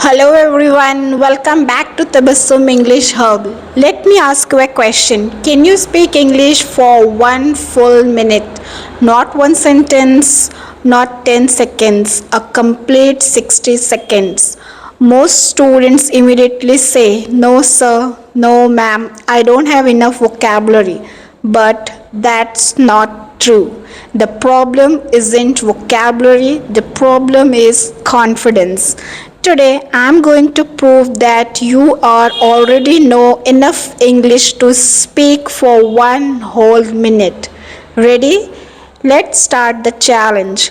Hello everyone, welcome back to Tabassum English Hub. Let me ask you a question. Can you speak English for one full minute? Not one sentence, not 10 seconds, a complete 60 seconds. Most students immediately say, "No, sir, no, ma'am, I don't have enough vocabulary." But that's not true. The problem isn't vocabulary, the problem is confidence. Today I'm going to prove that you are already know enough English to speak for one whole minute. Ready? Let's start the challenge.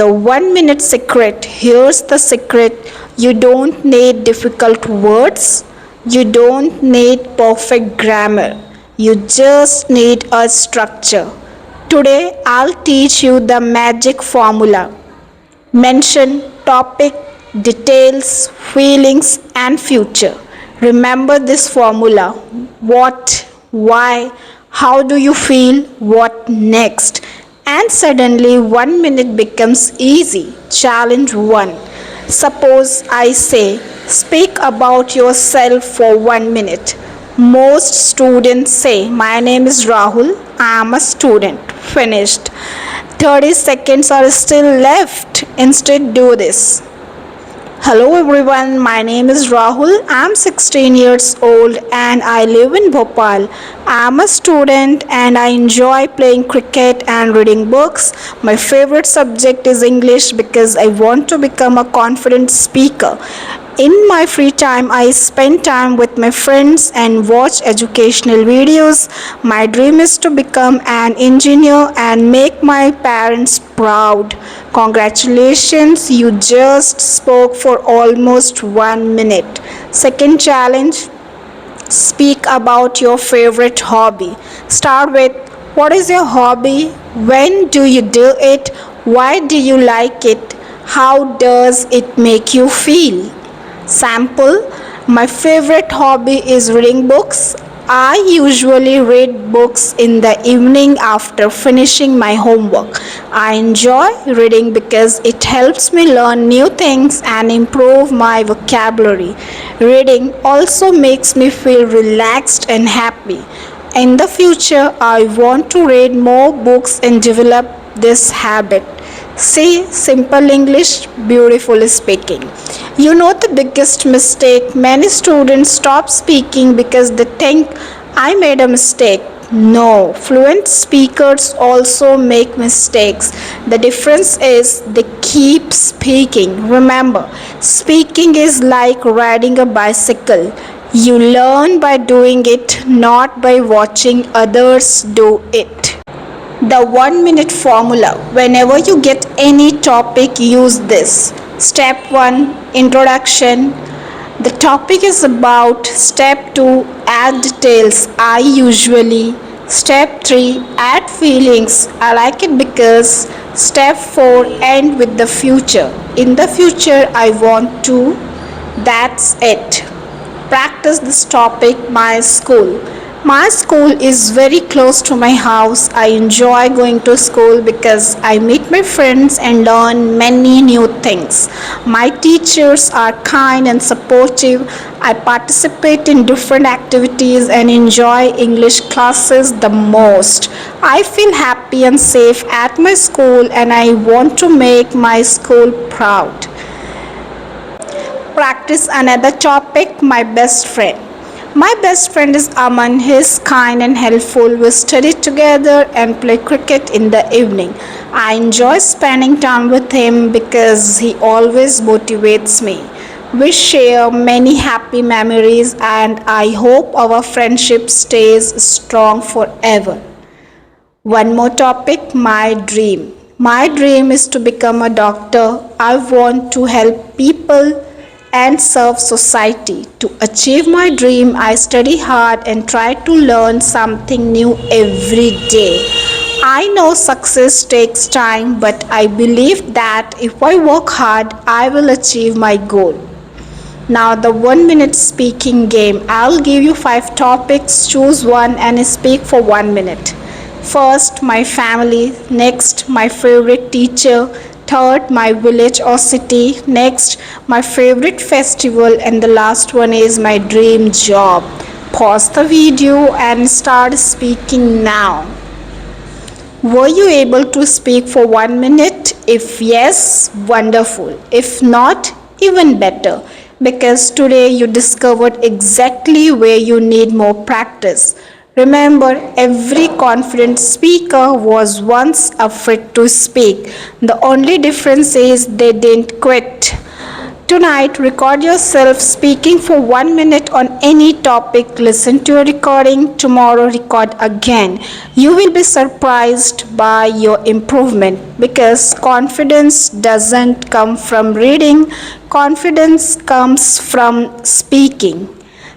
The 1 minute secret. Here's the secret. You don't need difficult words. You don't need perfect grammar. You just need a structure. Today I'll teach you the magic formula. Mention topic, details, feelings, and future. Remember this formula. What, why, how do you feel, what next? And suddenly 1 minute becomes easy. Challenge 1. Suppose I say, speak about yourself for 1 minute. Most students say, my name is Rahul, I am a student. Finished. 30 seconds are still left. Instead, do this. Hello everyone, my name is Rahul. I'm 16 years old and I live in Bhopal. I'm a student and I enjoy playing cricket and reading books. My favorite subject is English because I want to become a confident speaker. In my free time, I spend time with my friends and watch educational videos. My dream is to become an engineer and make my parents proud. Congratulations, you just spoke for almost 1 minute. Second challenge, speak about your favorite hobby. Start with what is your hobby? When do you do it? Why do you like it? How does it make you feel? Sample, my favorite hobby is reading books. I usually read books in the evening after finishing my homework. I enjoy reading because it helps me learn new things and improve my vocabulary. Reading also makes me feel relaxed and happy. In the future, I want to read more books and develop this habit. See, simple English, beautiful speaking. You know the biggest mistake? Many students stop speaking because they think I made a mistake. No, fluent speakers also make mistakes. The difference is they keep speaking. Remember, speaking is like riding a bicycle. You learn by doing it, not by watching others do it. The 1 minute formula. Whenever you get any topic, use this. Step 1, introduction. The topic is about. Step 2, add details. I usually. Step 3, add feelings. I like it because. Step 4, end with the future. In the future, I want to. That's it. Practice this topic. My school. My school is very close to my house. I enjoy going to school because I meet my friends and learn many new things. My teachers are kind and supportive. I participate in different activities and enjoy English classes the most. I feel happy and safe at my school and I want to make my school proud. Practice another topic, my best friend. My best friend is Aman. He is kind and helpful. We study together and play cricket in the evening. I enjoy spending time with him because he always motivates me. We share many happy memories and I hope our friendship stays strong forever. One more topic, my dream. My dream is to become a doctor. I want to help people and serve society. To achieve my dream, I study hard and try to learn something new every day. I know success takes time, but I believe that if I work hard, I will achieve my goal. Now the 1 minute speaking game. I'll give you 5 topics, choose one and speak for 1 minute. First, my family. Next, my favorite teacher. Third, my village or city. Next, my favorite festival. And the last one is my dream job. Pause the video and start speaking now. Were you able to speak for 1 minute? If yes, wonderful. If not, even better. Because today you discovered exactly where you need more practice. Remember, every confident speaker was once afraid to speak. The only difference is they didn't quit. Tonight, record yourself speaking for 1 minute on any topic. Listen to a recording. Tomorrow, record again. You will be surprised by your improvement because confidence doesn't come from reading, confidence comes from speaking.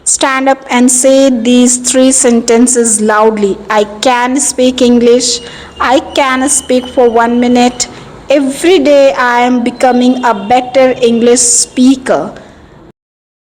Stand up and say these three sentences loudly. I can speak English. I can speak for 1 minute. Every day I am becoming a better English speaker.